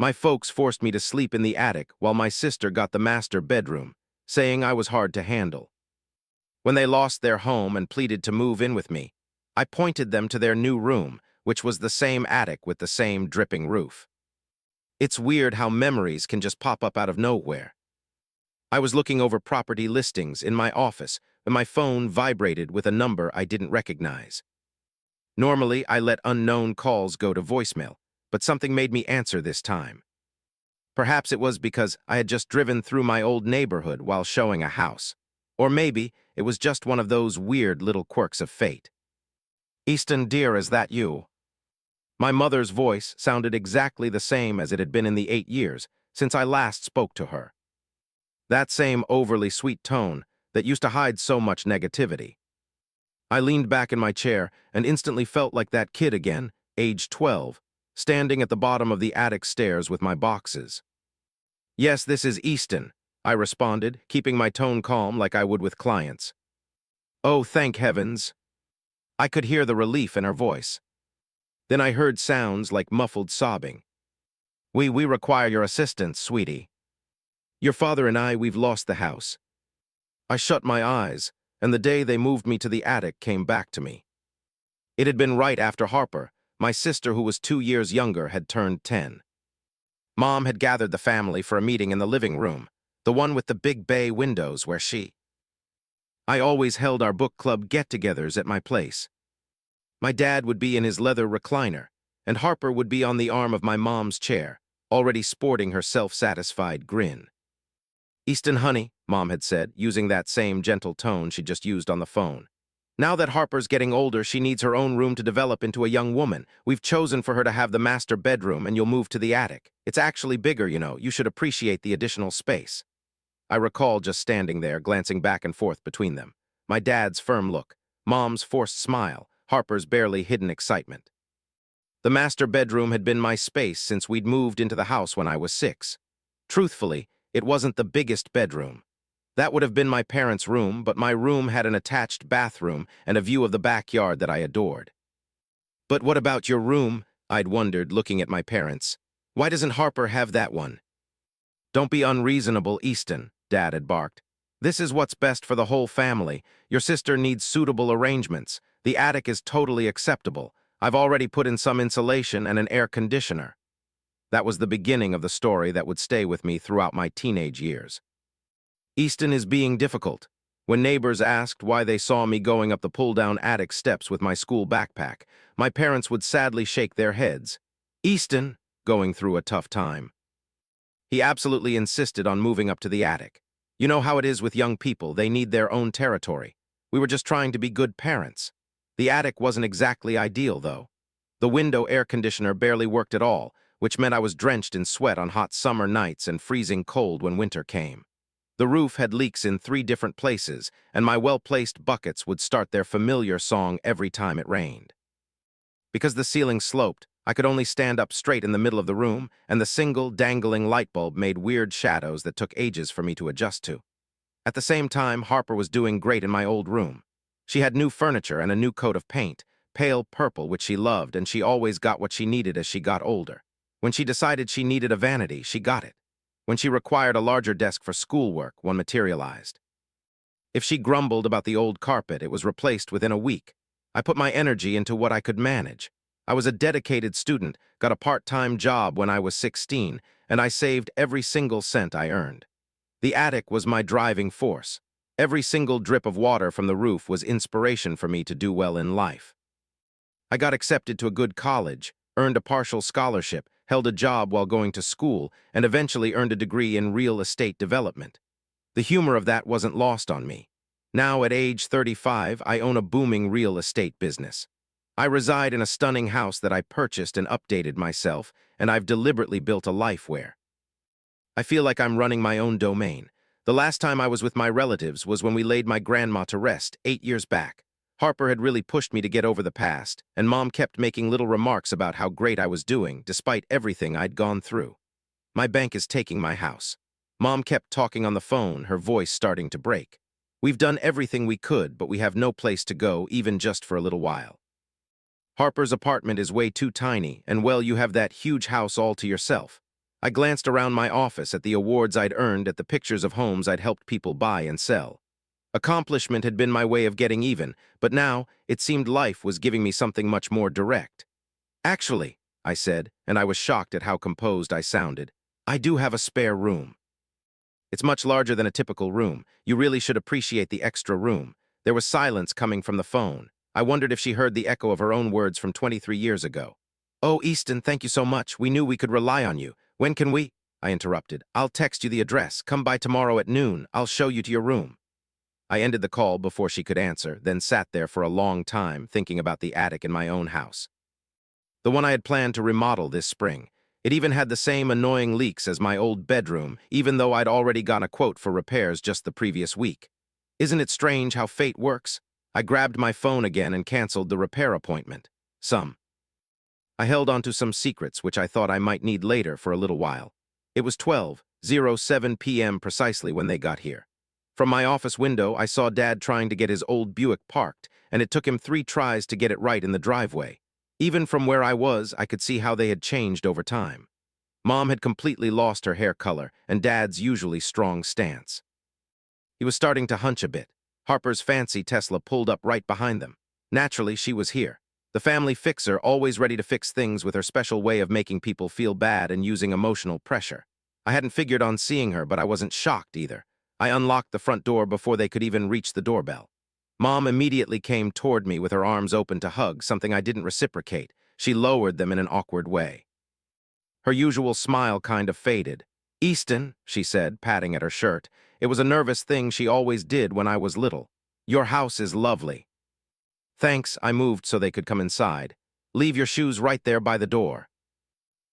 My folks forced me to sleep in the attic while my sister got the master bedroom, saying I was hard to handle. When they lost their home and pleaded to move in with me, I pointed them to their new room, which was the same attic with the same dripping roof. It's weird how memories can just pop up out of nowhere. I was looking over property listings in my office when my phone vibrated with a number I didn't recognize. Normally, I let unknown calls go to voicemail, but something made me answer this time. Perhaps it was because I had just driven through my old neighborhood while showing a house. Or maybe it was just one of those weird little quirks of fate. "Easton, dear, is that you?" My mother's voice sounded exactly the same as it had been in the 8 years since I last spoke to her. That same overly sweet tone that used to hide so much negativity. I leaned back in my chair and instantly felt like that kid again, age 12, standing at the bottom of the attic stairs with my boxes. "Yes, this is Easton," I responded, keeping my tone calm like I would with clients. "Oh, thank heavens." I could hear the relief in her voice. Then I heard sounds like muffled sobbing. We require your assistance, sweetie. Your father and we've lost the house." I shut my eyes, and the day they moved me to the attic came back to me. It had been right after Harper, my sister who was 2 years younger, had turned 10. Mom had gathered the family for a meeting in the living room, the one with the big bay windows where I always held our book club get-togethers at my place. My dad would be in his leather recliner, and Harper would be on the arm of my mom's chair, already sporting her self-satisfied grin. "Easton, honey," Mom had said, using that same gentle tone she just used on the phone. "Now that Harper's getting older, she needs her own room to develop into a young woman. We've chosen for her to have the master bedroom, and you'll move to the attic. It's actually bigger, you know. You should appreciate the additional space." I recall just standing there, glancing back and forth between them. My dad's firm look, Mom's forced smile, Harper's barely hidden excitement. The master bedroom had been my space since we'd moved into the house when I was 6. Truthfully, it wasn't the biggest bedroom. That would have been my parents' room, but my room had an attached bathroom and a view of the backyard that I adored. "But what about your room?" I'd wondered, looking at my parents. "Why doesn't Harper have that one?" "Don't be unreasonable, Easton," Dad had barked. "This is what's best for the whole family. Your sister needs suitable arrangements. The attic is totally acceptable. I've already put in some insulation and an air conditioner." That was the beginning of the story that would stay with me throughout my teenage years. "Easton is being difficult." When neighbors asked why they saw me going up the pull-down attic steps with my school backpack, my parents would sadly shake their heads. "Easton, going through a tough time." He absolutely insisted on moving up to the attic. You know how it is with young people, they need their own territory. We were just trying to be good parents. The attic wasn't exactly ideal, though. The window air conditioner barely worked at all, which meant I was drenched in sweat on hot summer nights and freezing cold when winter came. The roof had leaks in 3 different places, and my well-placed buckets would start their familiar song every time it rained. Because the ceiling sloped, I could only stand up straight in the middle of the room, and the single, dangling light bulb made weird shadows that took ages for me to adjust to. At the same time, Harper was doing great in my old room. She had new furniture and a new coat of paint, pale purple, which she loved, and she always got what she needed as she got older. When she decided she needed a vanity, she got it. When she required a larger desk for schoolwork, one materialized. If she grumbled about the old carpet, it was replaced within a week. I put my energy into what I could manage. I was a dedicated student, got a part-time job when I was 16, and I saved every single cent I earned. The attic was my driving force. Every single drip of water from the roof was inspiration for me to do well in life. I got accepted to a good college, earned a partial scholarship, held a job while going to school, and eventually earned a degree in real estate development. The humor of that wasn't lost on me. Now, at age 35, I own a booming real estate business. I reside in a stunning house that I purchased and updated myself, and I've deliberately built a life where I feel like I'm running my own domain. The last time I was with my relatives was when we laid my grandma to rest 8 years back. Harper had really pushed me to get over the past, and Mom kept making little remarks about how great I was doing, despite everything I'd gone through. "My bank is taking my house." Mom kept talking on the phone, her voice starting to break. "We've done everything we could, but we have no place to go, even just for a little while. Harper's apartment is way too tiny, and well, you have that huge house all to yourself. I glanced around my office at the awards I'd earned, at the pictures of homes I'd helped people buy and sell. Accomplishment had been my way of getting even, but now it seemed life was giving me something much more direct. Actually, I said, and I was shocked at how composed I sounded, I do have a spare room. It's much larger than a typical room. You really should appreciate the extra room. There was silence coming from the phone. I wondered if she heard the echo of her own words from 23 years ago. "Oh, Easton, thank you so much. We knew we could rely on you. When can we?" I interrupted. "I'll text you the address. Come by tomorrow at noon. I'll show you to your room." I ended the call before she could answer, then sat there for a long time thinking about the attic in my own house. The one I had planned to remodel this spring. It even had the same annoying leaks as my old bedroom, even though I'd already got a quote for repairs just the previous week. Isn't it strange how fate works? I grabbed my phone again and canceled the repair appointment. I held onto some secrets which I thought I might need later for a little while. It was 12:07 p.m. precisely when they got here. From my office window, I saw Dad trying to get his old Buick parked, and it took him 3 tries to get it right in the driveway. Even from where I was, I could see how they had changed over time. Mom had completely lost her hair color and Dad's usually strong stance. He was starting to hunch a bit. Harper's fancy Tesla pulled up right behind them. Naturally, she was here. The family fixer, always ready to fix things with her special way of making people feel bad and using emotional pressure. I hadn't figured on seeing her, but I wasn't shocked either. I unlocked the front door before they could even reach the doorbell. Mom immediately came toward me with her arms open to hug, something I didn't reciprocate. She lowered them in an awkward way. Her usual smile kind of faded. "Easton," she said, patting at her shirt. It was a nervous thing she always did when I was little. "Your house is lovely." "Thanks," I moved so they could come inside. "Leave your shoes right there by the door."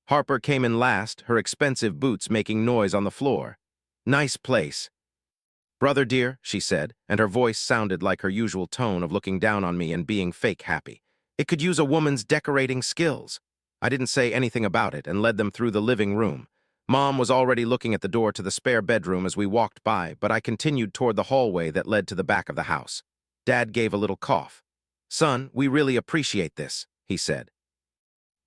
Harper came in last, her expensive boots making noise on the floor. "Nice place." "Brother dear," she said, and her voice sounded like her usual tone of looking down on me and being fake happy. "It could use a woman's decorating skills." I didn't say anything about it and led them through the living room. Mom was already looking at the door to the spare bedroom as we walked by, but I continued toward the hallway that led to the back of the house. Dad gave a little cough. "Son, we really appreciate this," he said.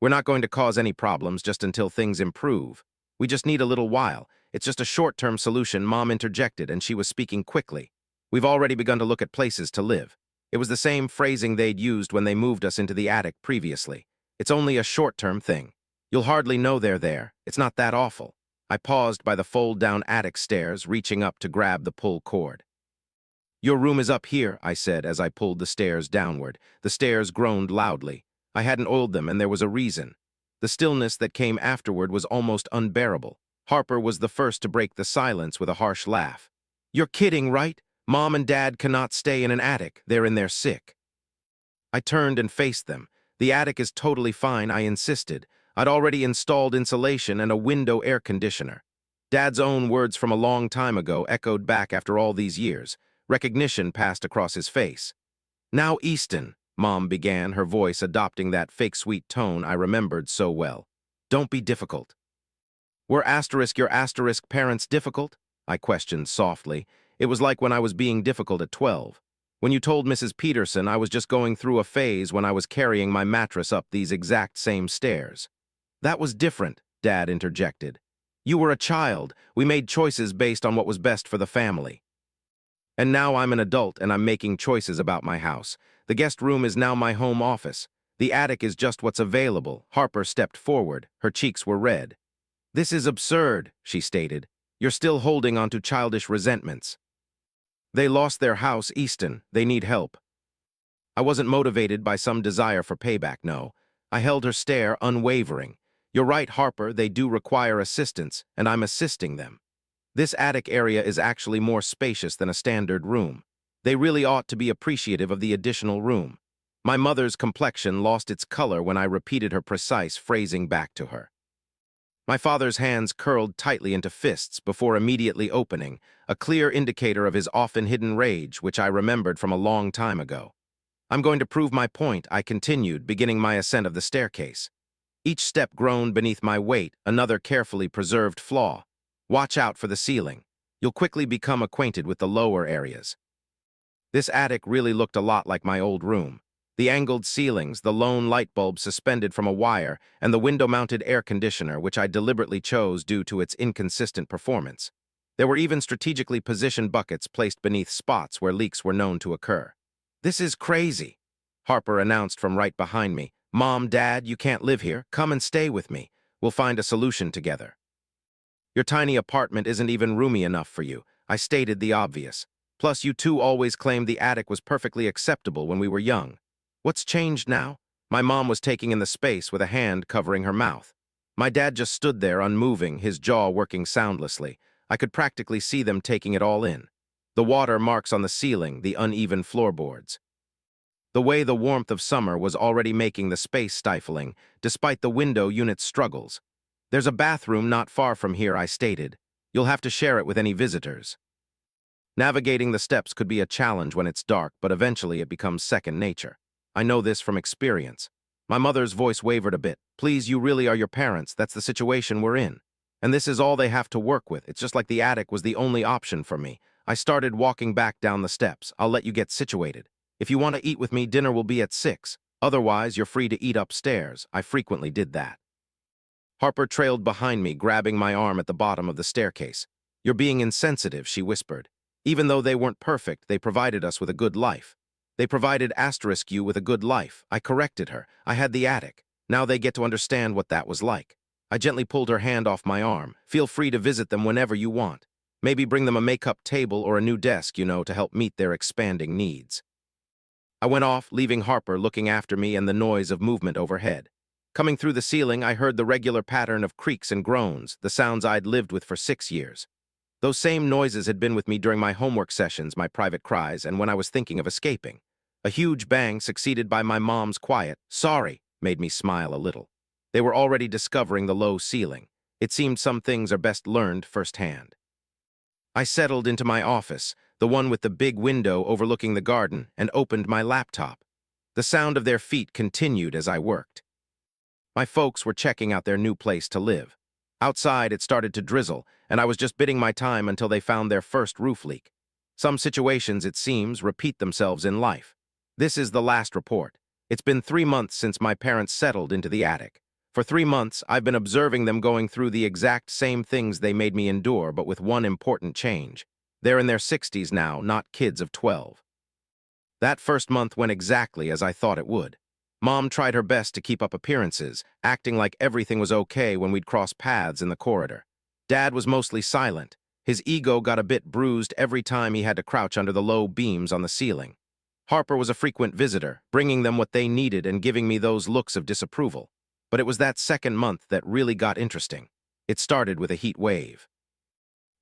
"We're not going to cause any problems just until things improve. We just need a little while. It's just a short-term solution," Mom interjected, and she was speaking quickly. "We've already begun to look at places to live." It was the same phrasing they'd used when they moved us into the attic previously. "It's only a short-term thing. You'll hardly know they're there. It's not that awful." I paused by the fold-down attic stairs, reaching up to grab the pull cord. "Your room is up here," I said as I pulled the stairs downward. The stairs groaned loudly. I hadn't oiled them, and there was a reason. The stillness that came afterward was almost unbearable. Harper was the first to break the silence with a harsh laugh. "You're kidding, right? Mom and Dad cannot stay in an attic. They're in there sick." I turned and faced them. "The attic is totally fine," I insisted. I'd already installed insulation and a window air conditioner. Dad's own words from a long time ago echoed back after all these years. Recognition passed across his face. "Now, Easton," Mom began, her voice adopting that fake sweet tone I remembered so well. "Don't be difficult." "Were your asterisk parents difficult?" I questioned softly. It was like when I was being difficult at 12. When you told Mrs. Peterson I was just going through a phase when I was carrying my mattress up these exact same stairs. "That was different," Dad interjected. "You were a child. We made choices based on what was best for the family. And now I'm an adult and I'm making choices about my house. The guest room is now my home office. The attic is just what's available." Harper stepped forward. Her cheeks were red. "This is absurd," she stated. "You're still holding on to childish resentments." "They lost their house, Easton. They need help." I wasn't motivated by some desire for payback, no. I held her stare, unwavering. "You're right, Harper, they do require assistance, and I'm assisting them. This attic area is actually more spacious than a standard room. They really ought to be appreciative of the additional room." My mother's complexion lost its color when I repeated her precise phrasing back to her. My father's hands curled tightly into fists before immediately opening, a clear indicator of his often hidden rage, which I remembered from a long time ago. "I'm going to prove my point," I continued, beginning my ascent of the staircase. Each step groaned beneath my weight, another carefully preserved flaw. "Watch out for the ceiling. You'll quickly become acquainted with the lower areas." This attic really looked a lot like my old room. The angled ceilings, the lone light bulb suspended from a wire, and the window-mounted air conditioner, which I deliberately chose due to its inconsistent performance. There were even strategically positioned buckets placed beneath spots where leaks were known to occur. "This is crazy," Harper announced from right behind me. "Mom, Dad, you can't live here. Come and stay with me. We'll find a solution together." "Your tiny apartment isn't even roomy enough for you," I stated the obvious. "Plus, you two always claimed the attic was perfectly acceptable when we were young. What's changed now?" My mom was taking in the space with a hand covering her mouth. My dad just stood there unmoving, his jaw working soundlessly. I could practically see them taking it all in. The water marks on the ceiling, the uneven floorboards. The way the warmth of summer was already making the space stifling, despite the window unit's struggles. "There's a bathroom not far from here," I stated. "You'll have to share it with any visitors." Navigating the steps could be a challenge when it's dark, but eventually it becomes second nature. I know this from experience. My mother's voice wavered a bit. "Please, you really are your parents. That's the situation we're in. And this is all they have to work with. It's just like the attic was the only option for me." I started walking back down the steps. "I'll let you get situated. If you want to eat with me, dinner will be at 6. Otherwise, you're free to eat upstairs." I frequently did that. Harper trailed behind me, grabbing my arm at the bottom of the staircase. "You're being insensitive," she whispered. "Even though they weren't perfect, they provided us with a good life." "They provided *you with a good life." I corrected her. "I had the attic. Now they get to understand what that was like." I gently pulled her hand off my arm. "Feel free to visit them whenever you want. Maybe bring them a makeup table or a new desk, to help meet their expanding needs." I went off, leaving Harper looking after me and the noise of movement overhead. Coming through the ceiling, I heard the regular pattern of creaks and groans, the sounds I'd lived with for 6 years. Those same noises had been with me during my homework sessions, my private cries, and when I was thinking of escaping. A huge bang, succeeded by my mom's quiet "sorry," made me smile a little. They were already discovering the low ceiling. It seemed some things are best learned firsthand. I settled into my office, the one with the big window overlooking the garden, and opened my laptop. The sound of their feet continued as I worked. My folks were checking out their new place to live. Outside, it started to drizzle, and I was just biding my time until they found their first roof leak. Some situations, it seems, repeat themselves in life. This is the last report. It's been 3 months since my parents settled into the attic. For 3 months, I've been observing them going through the exact same things they made me endure, but with one important change. They're in their 60s now, not kids of 12. That first month went exactly as I thought it would. Mom tried her best to keep up appearances, acting like everything was okay when we'd cross paths in the corridor. Dad was mostly silent. His ego got a bit bruised every time he had to crouch under the low beams on the ceiling. Harper was a frequent visitor, bringing them what they needed and giving me those looks of disapproval. But it was that second month that really got interesting. It started with a heat wave.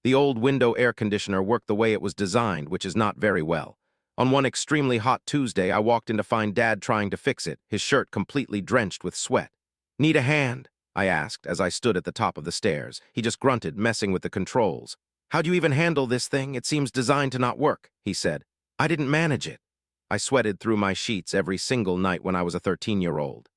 The old window air conditioner worked the way it was designed, which is not very well. On one extremely hot Tuesday, I walked in to find Dad trying to fix it, his shirt completely drenched with sweat. "Need a hand?" I asked as I stood at the top of the stairs. He just grunted, messing with the controls. "How do you even handle this thing? It seems designed to not work," he said. "I didn't manage it." I sweated through my sheets every single night when I was a 13-year-old.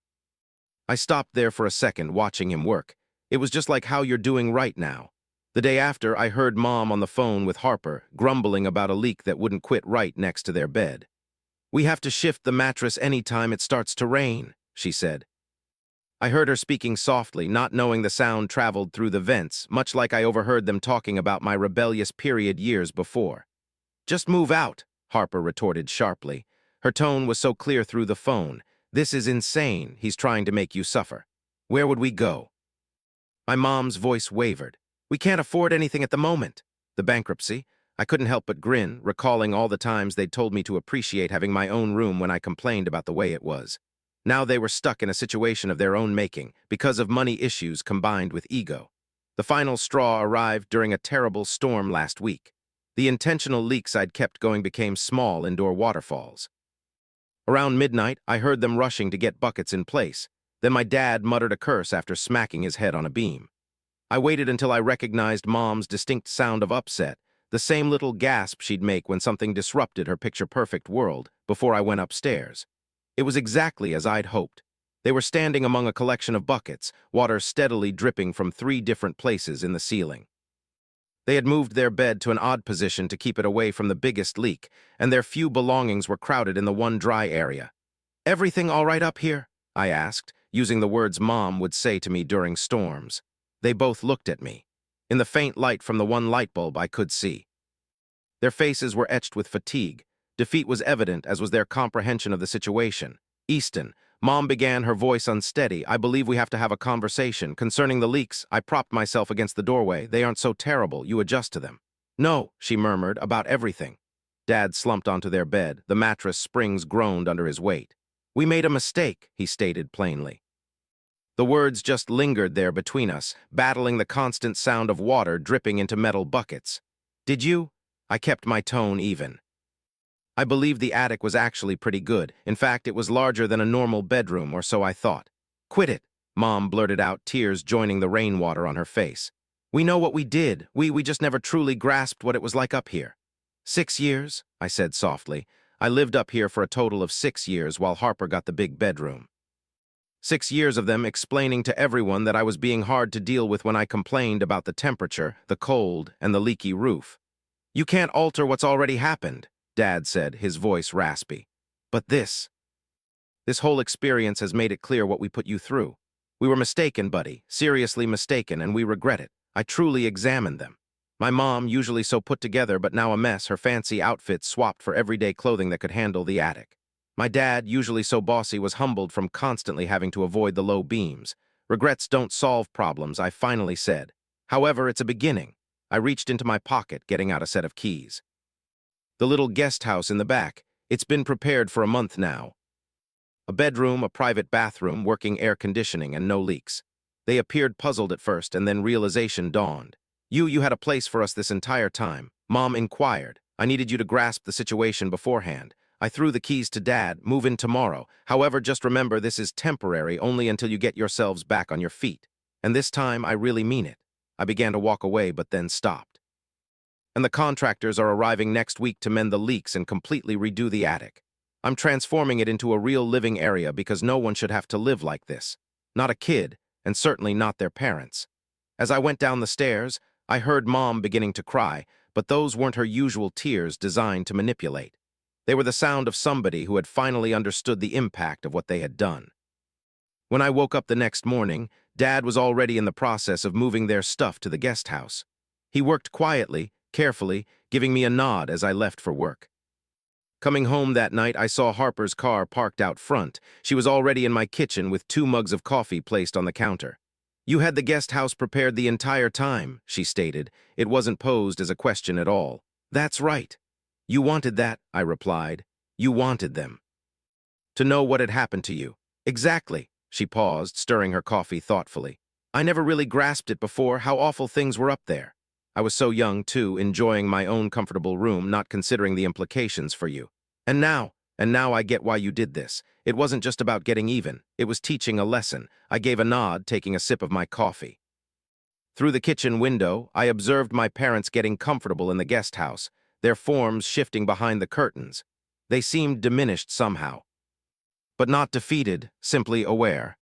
I stopped there for a second, watching him work. It was just like how you're doing right now. The day after, I heard Mom on the phone with Harper, grumbling about a leak that wouldn't quit right next to their bed. "We have to shift the mattress anytime it starts to rain," she said. I heard her speaking softly, not knowing the sound traveled through the vents, much like I overheard them talking about my rebellious period years before. "Just move out," Harper retorted sharply. Her tone was so clear through the phone. "This is insane. He's trying to make you suffer. Where would we go?" My mom's voice wavered. "We can't afford anything at the moment." "The bankruptcy?" I couldn't help but grin, recalling all the times they'd told me to appreciate having my own room when I complained about the way it was. Now they were stuck in a situation of their own making, because of money issues combined with ego. The final straw arrived during a terrible storm last week. The intentional leaks I'd kept going became small indoor waterfalls. Around midnight, I heard them rushing to get buckets in place. Then my dad muttered a curse after smacking his head on a beam. I waited until I recognized Mom's distinct sound of upset, the same little gasp she'd make when something disrupted her picture-perfect world, before I went upstairs. It was exactly as I'd hoped. They were standing among a collection of buckets, water steadily dripping from 3 different places in the ceiling. They had moved their bed to an odd position to keep it away from the biggest leak, and their few belongings were crowded in the one dry area. "Everything all right up here?" I asked, using the words Mom would say to me during storms. They both looked at me. In the faint light from the one light bulb I could see. Their faces were etched with fatigue. Defeat was evident, as was their comprehension of the situation. "Easton," Mom began, her voice unsteady. "I believe we have to have a conversation. Concerning the leaks, I propped myself against the doorway. They aren't so terrible. You adjust to them." "No," she murmured, "about everything." Dad slumped onto their bed. The mattress springs groaned under his weight. "We made a mistake," he stated plainly. The words just lingered there between us, battling the constant sound of water dripping into metal buckets. "Did you?" I kept my tone even. I believed the attic was actually pretty good. In fact, it was larger than a normal bedroom, or so I thought. "Quit it," Mom blurted out, tears joining the rainwater on her face. "We know what we did. We just never truly grasped what it was like up here." 6 years, I said softly. I lived up here for a total of 6 years while Harper got the big bedroom. 6 years of them explaining to everyone that I was being hard to deal with when I complained about the temperature, the cold, and the leaky roof. "You can't alter what's already happened," Dad said, his voice raspy. "But this whole experience has made it clear what we put you through. We were mistaken, buddy, seriously mistaken, and we regret it. I truly examined them. My mom, usually so put together but now a mess, her fancy outfits swapped for everyday clothing that could handle the attic. My dad, usually so bossy, was humbled from constantly having to avoid the low beams. Regrets don't solve problems, I finally said. However, it's a beginning. I reached into my pocket, getting out a set of keys. "The little guest house in the back. It's been prepared for a month now. A bedroom, a private bathroom, working air conditioning, and no leaks." They appeared puzzled at first, and then realization dawned. You had a place for us this entire time," Mom inquired. "I needed you to grasp the situation beforehand. I threw the keys to Dad. Move in tomorrow. However, just remember this is temporary, only until you get yourselves back on your feet. And this time, I really mean it." I began to walk away, but then stopped. "And the contractors are arriving next week to mend the leaks and completely redo the attic. I'm transforming it into a real living area because no one should have to live like this. Not a kid, and certainly not their parents." As I went down the stairs, I heard Mom beginning to cry, but those weren't her usual tears designed to manipulate. They were the sound of somebody who had finally understood the impact of what they had done. When I woke up the next morning, Dad was already in the process of moving their stuff to the guest house. He worked quietly, carefully, giving me a nod as I left for work. Coming home that night, I saw Harper's car parked out front. She was already in my kitchen with 2 mugs of coffee placed on the counter. "You had the guest house prepared the entire time," she stated. It wasn't posed as a question at all. "That's right. You wanted that," I replied. "You wanted them to know what had happened to you." "Exactly." She paused, stirring her coffee thoughtfully. "I never really grasped it before, how awful things were up there. I was so young, too, enjoying my own comfortable room, not considering the implications for you. And now I get why you did this. It wasn't just about getting even. It was teaching a lesson." I gave a nod, taking a sip of my coffee. Through the kitchen window, I observed my parents getting comfortable in the guest house, their forms shifting behind the curtains. They seemed diminished somehow. But not defeated, simply aware.